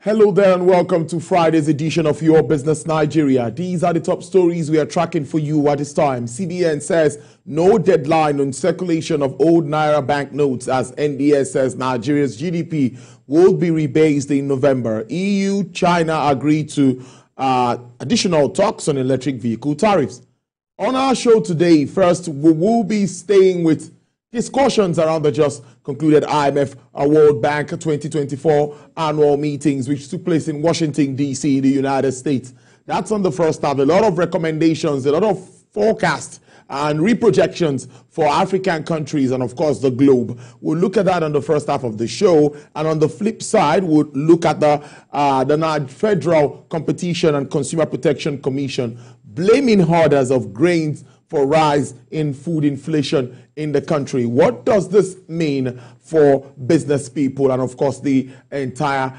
Hello there and welcome to Friday's edition of Your Business Nigeria. These are the top stories we are tracking for you at this time. CBN says no deadline on circulation of old Naira banknotes as NDS says Nigeria's GDP will be rebased in November. EU, China agreed to additional talks on electric vehicle tariffs. On our show today, first we will be staying with discussions around the just concluded IMF World Bank 2024 annual meetings, which took place in Washington, D.C., the United States. That's on the first half. A lot of recommendations, a lot of forecasts and reprojections for African countries and, of course, the globe. We'll look at that on the first half of the show. And on the flip side, we'll look at the Federal Competition and Consumer Protection Commission blaming hoarders of grains for rise in food inflation in the country. What does this mean for business people and, of course, the entire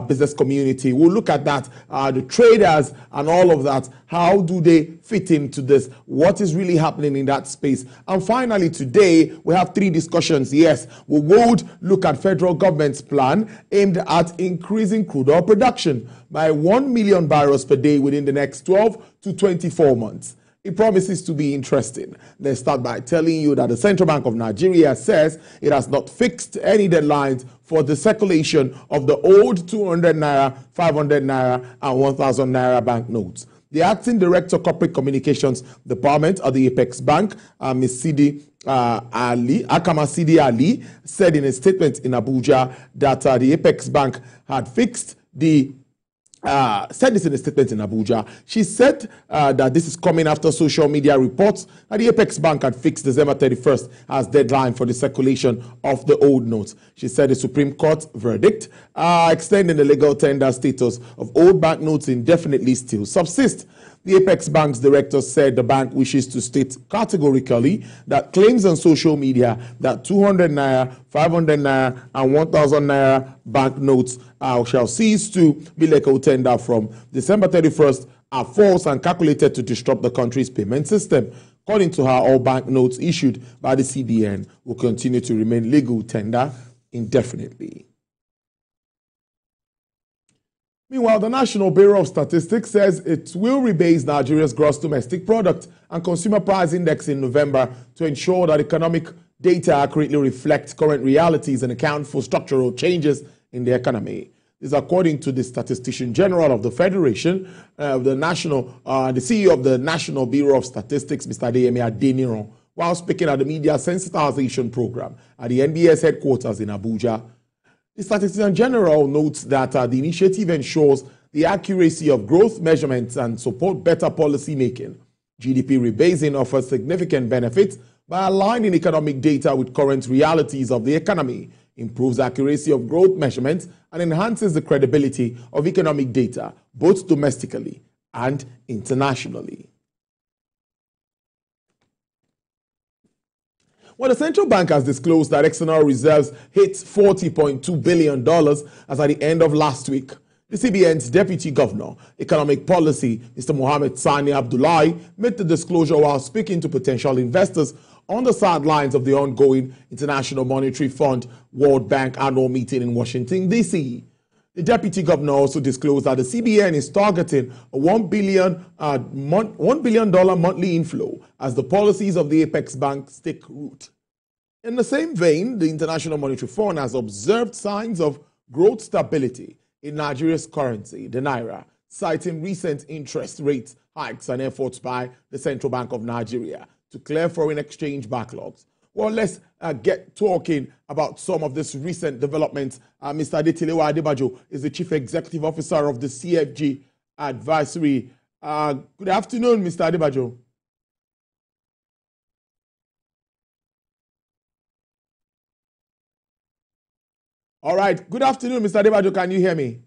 business community? We'll look at that, the traders and all of that. How do they fit into this? What is really happening in that space? And finally, today, we have three discussions. Yes, we would look at federal government's plan aimed at increasing crude oil production by 1 million barrels per day within the next 12 to 24 months. It promises to be interesting. Let's start by telling you that the Central Bank of Nigeria says it has not fixed any deadlines for the circulation of the old 200 Naira, 500 Naira, and 1,000 Naira banknotes. The Acting Director of Corporate Communications Department of the Apex Bank, Ms. Akama Sidi Ali, said in a statement in Abuja that the Apex Bank had fixed said this in a statement in Abuja. She said that this is coming after social media reports that the Apex Bank had fixed December 31st as deadline for the circulation of the old notes. She said the Supreme Court verdict extending the legal tender status of old banknotes indefinitely still subsists. The Apex Bank's director said the bank wishes to state categorically that claims on social media that 200 Naira, 500 Naira, and 1,000 Naira banknotes shall cease to be legal tender from December 31st are false and calculated to disrupt the country's payment system. According to her, all banknotes issued by the CBN will continue to remain legal tender indefinitely. Meanwhile, the National Bureau of Statistics says it will rebase Nigeria's gross domestic product and consumer price index in November to ensure that economic data accurately reflects current realities and account for structural changes in the economy. This is according to the Statistician General of the Federation, the CEO of the National Bureau of Statistics, Mr. Adeyemi Adeniran, while speaking at the media sensitization program at the NBS headquarters in Abuja. The Statistician General notes that the initiative ensures the accuracy of growth measurements and support better policy making. GDP rebasing offers significant benefits by aligning economic data with current realities of the economy, improves accuracy of growth measurements, and enhances the credibility of economic data, both domestically and internationally. Well, the central bank has disclosed that external reserves hit $40.2 billion as at the end of last week. The CBN's Deputy Governor, Economic Policy, Mr. Mohammed Sani Abdullahi, made the disclosure while speaking to potential investors on the sidelines of the ongoing International Monetary Fund World Bank annual meeting in Washington, D.C. The Deputy Governor also disclosed that the CBN is targeting a $1 billion monthly inflow as the policies of the Apex Bank take root. In the same vein, the International Monetary Fund has observed signs of growth stability in Nigeria's currency, the Naira, citing recent interest rate hikes and efforts by the Central Bank of Nigeria to clear foreign exchange backlogs. Well, let's get talking about some of this recent developments. Mr. Adetilewa Adebajo is the Chief Executive Officer of the CFG Advisory. Good afternoon, Mr. Adebajo. All right. Good afternoon, Mr. Adebajo. Can you hear me?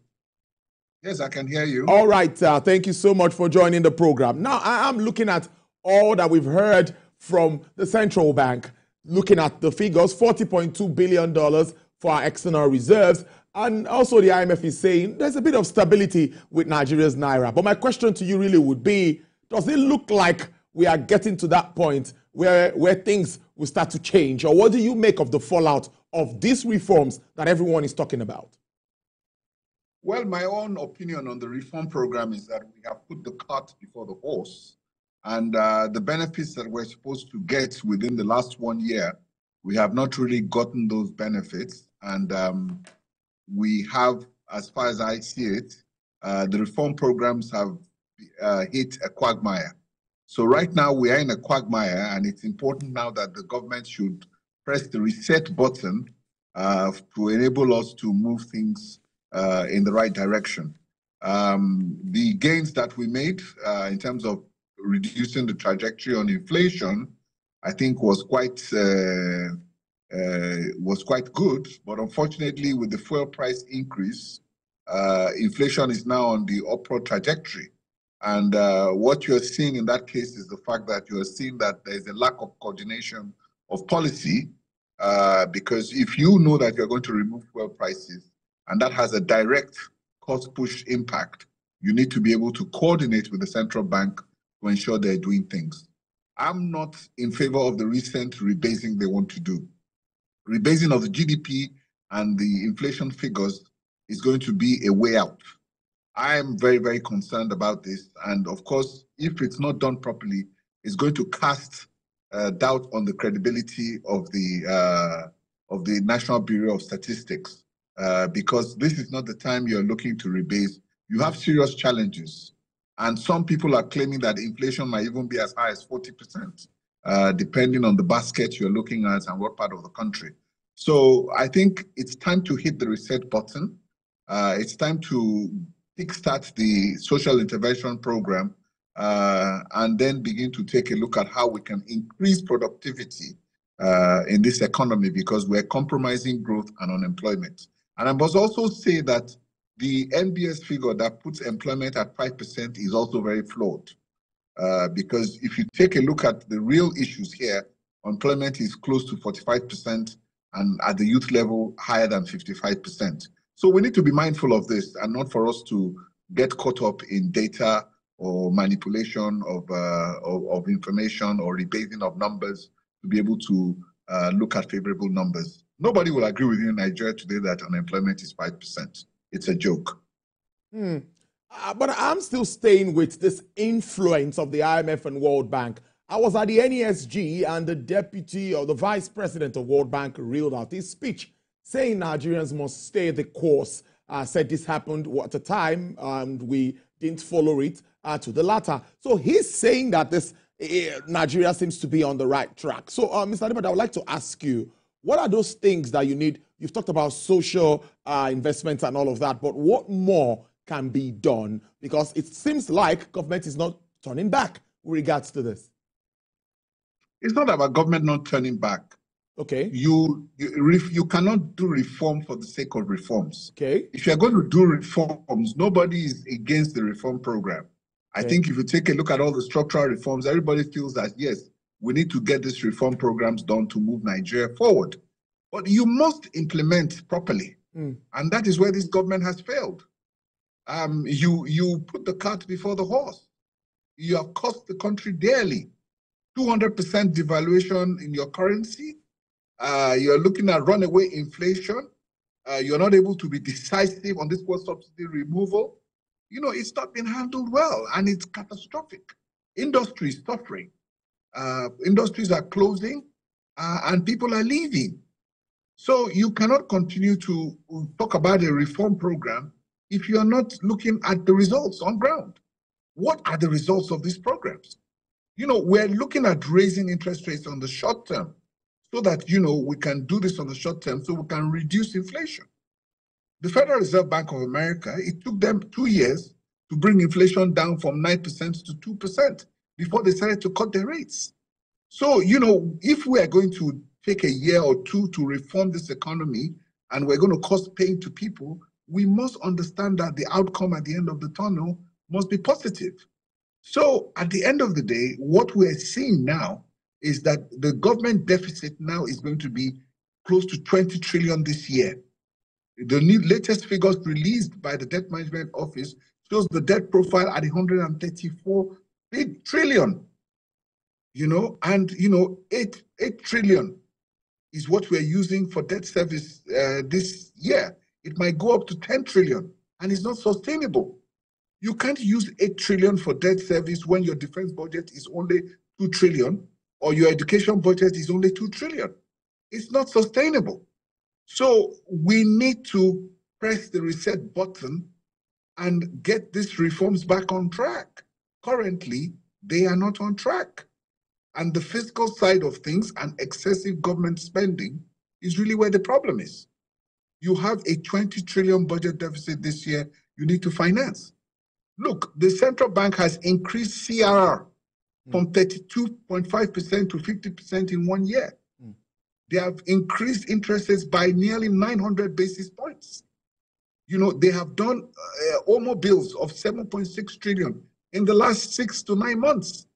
Yes, I can hear you. All right. Thank you so much for joining the program. Now, I am looking at all that we've heard from the central bank, looking at the figures, $40.2 billion for our external reserves. And also the IMF is saying there's a bit of stability with Nigeria's Naira. But my question to you really would be, does it look like we are getting to that point where things will start to change? Or what do you make of the fallout of these reforms that everyone is talking about? Well, my own opinion on the reform program is that we have put the cart before the horse. And the benefits that we're supposed to get within the last 1 year, we have not really gotten those benefits. And we have, as far as I see it, the reform programs have hit a quagmire. So right now we are in a quagmire, and it's important now that the government should press the reset button to enable us to move things in the right direction. The gains that we made in terms of reducing the trajectory on inflation, I think was quite good, but unfortunately, with the fuel price increase, inflation is now on the upward trajectory. And what you're seeing in that case is the fact that you're seeing that there's a lack of coordination of policy, because if you know that you're going to remove fuel prices, and that has a direct cost push impact, you need to be able to coordinate with the central bank to ensure they're doing things. I'm not in favor of the recent rebasing they want to do. Rebasing of the GDP and the inflation figures is going to be a way out. I am very, very concerned about this. And of course, if it's not done properly, it's going to cast doubt on the credibility of the National Bureau of Statistics, because this is not the time you're looking to rebase. You have serious challenges. And some people are claiming that inflation might even be as high as 40%, depending on the basket you're looking at and what part of the country. So I think it's time to hit the reset button. It's time to kickstart the social intervention program, and then begin to take a look at how we can increase productivity in this economy, because we're compromising growth and unemployment. And I must also say that the NBS figure that puts employment at 5% is also very flawed, because if you take a look at the real issues here, unemployment is close to 45%, and at the youth level, higher than 55%. So we need to be mindful of this, and not for us to get caught up in data or manipulation of information or rebasing of numbers to be able to look at favorable numbers. Nobody will agree with you in Nigeria today that unemployment is 5%. It's a joke. But I'm still staying with this influence of the IMF and World Bank. I was at the NESG, and the deputy or the vice president of World Bank reeled out his speech saying Nigerians must stay the course. Said this happened at a time, and we didn't follow it to the latter. So he's saying that this Nigeria seems to be on the right track. So, Mr. Adibad, I would like to ask you, what are those things that you need? You've talked about social investments and all of that, but what more can be done? Because it seems like government is not turning back with regards to this. It's not about government not turning back. Okay. You cannot do reform for the sake of reforms. Okay. If you're going to do reforms, nobody is against the reform program. I think if you take a look at all the structural reforms, everybody feels that, yes, we need to get these reform programs done to move Nigeria forward. But you must implement properly. And that is where this government has failed. You put the cart before the horse. You have cost the country dearly. 200% devaluation in your currency. You're looking at runaway inflation. You're not able to be decisive on this fuel subsidy removal. You know, it's not been handled well, and it's catastrophic. Industry is suffering. Industries are closing, and people are leaving. So you cannot continue to talk about a reform program if you are not looking at the results on ground. What are the results of these programs? You know, we're looking at raising interest rates on the short term so that, you know, we can do this on the short term so we can reduce inflation. The Federal Reserve Bank of America, it took them 2 years to bring inflation down from 9% to 2% before they started to cut their rates. So, you know, if we are going to take a year or two to reform this economy and we're going to cause pain to people, we must understand that the outcome at the end of the tunnel must be positive. So at the end of the day, what we're seeing now is that the government deficit now is going to be close to 20 trillion this year. The latest figures released by the Debt Management Office shows the debt profile at 134 trillion, you know, and, you know, 8 trillion is what we're using for debt service this year. It might go up to 10 trillion and it's not sustainable. You can't use 8 trillion for debt service when your defense budget is only 2 trillion or your education budget is only 2 trillion. It's not sustainable. So we need to press the reset button and get these reforms back on track. Currently, they are not on track. And the fiscal side of things and excessive government spending is really where the problem is. You have a 20 trillion budget deficit this year you need to finance. Look, the central bank has increased CRR from 32.5% to 50% in 1 year. They have increased interest rates by nearly 900 basis points. You know, they have done OMO bills of 7.6 trillion in the last 6 to 9 months.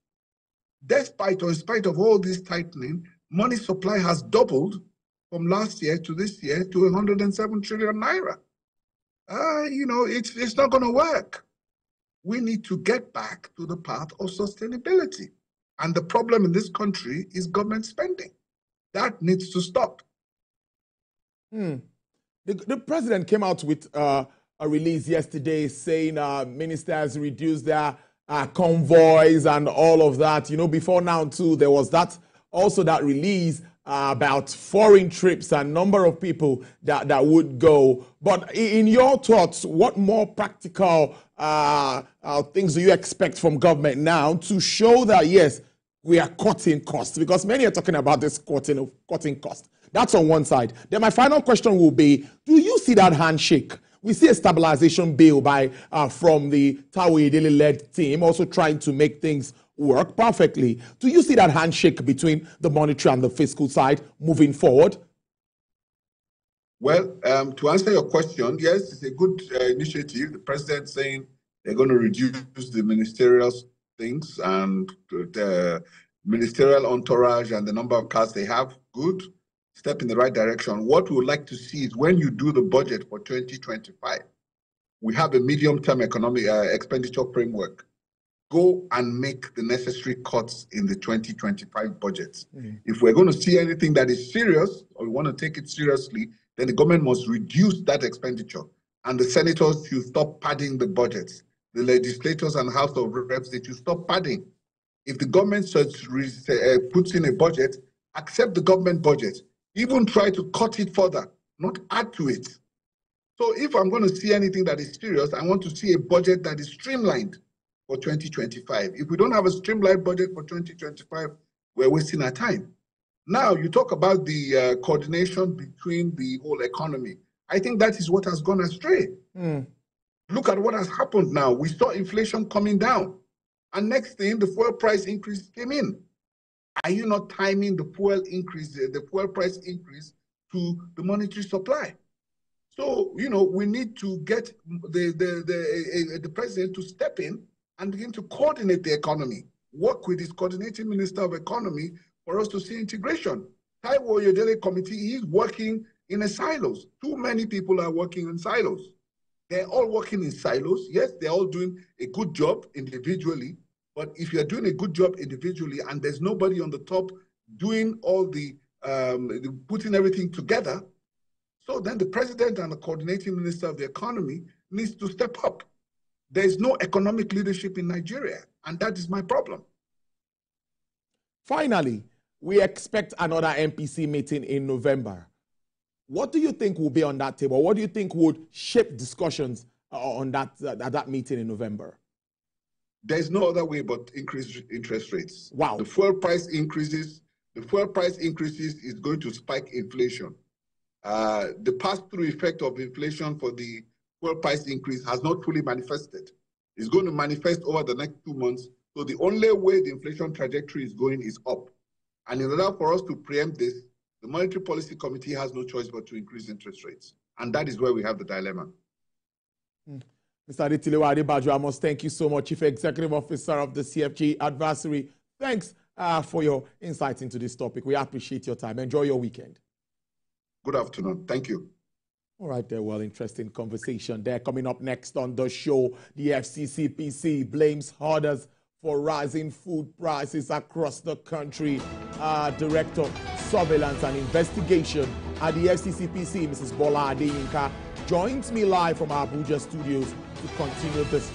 Despite or in spite of all this tightening, money supply has doubled from last year to this year to 107 trillion naira. You know, it's not going to work. We need to get back to the path of sustainability. And the problem in this country is government spending. That needs to stop. The president came out with a release yesterday saying ministers reduced their convoys and all of that. You know, before now too, there was that release about foreign trips and number of people that would go. But in your thoughts, what more practical things do you expect from government now to show that, yes, we are cutting costs? Because many are talking about this cutting costs. That's on one side. Then my final question will be, do you see that handshake? We see a stabilization bill from the Taiwo Idele-led team also trying to make things work perfectly. Do you see that handshake between the monetary and the fiscal side moving forward? Well, to answer your question, yes, it's a good initiative. The president saying they're going to reduce the ministerial things and the ministerial entourage and the number of cars they have. Good. Step in the right direction. What we would like to see is when you do the budget for 2025, we have a medium-term economic expenditure framework. Go and make the necessary cuts in the 2025 budget. If we're going to see anything that is serious, or we want to take it seriously, then the government must reduce that expenditure. And the senators should stop padding the budgets. The legislators and House of Reps, they should stop padding. If the government puts in a budget, accept the government budget. Even try to cut it further, not add to it. So if I'm going to see anything that is serious, I want to see a budget that is streamlined for 2025. If we don't have a streamlined budget for 2025, we're wasting our time. Now, you talk about the coordination between the whole economy. I think that is what has gone astray. Look at what has happened now. We saw inflation coming down. And next thing, the fuel price increase came in. Are you not timing the fuel price increase to the monetary supply? So, you know, we need to get the president to step in and begin to coordinate the economy, work with his coordinating minister of economy for us to see integration. Taiwo Idele committee is working in silos. Too many people are working in silos. They're all working in silos. Yes, they're all doing a good job individually. But if you're doing a good job individually and there's nobody on the top doing all the putting everything together, so then the president and the coordinating minister of the economy needs to step up. There's no economic leadership in Nigeria, and that is my problem. Finally, we expect another MPC meeting in November. What do you think will be on that table? What do you think would shape discussions on that meeting in November? There's no other way but increase interest rates. Wow. The fuel price increases is going to spike inflation. The pass-through effect of inflation for the fuel price increase has not fully manifested. It's going to manifest over the next 2 months. So the only way the inflation trajectory is going is up. And in order for us to preempt this, the Monetary Policy Committee has no choice but to increase interest rates. And that is where we have the dilemma. Mr. Adetilewa Adebajo, I must thank you so much, Chief Executive Officer of the CFG Advisory. Thanks for your insights into this topic. We appreciate your time. Enjoy your weekend. Good afternoon. Thank you. All right, there. Well, interesting conversation there. Coming up next on the show, the FCCPC blames hoarders for rising food prices across the country. Director, Surveillance and Investigation at the FCCPC, Mrs. Bola Adeyinka, joins me live from our Abuja studios to continue this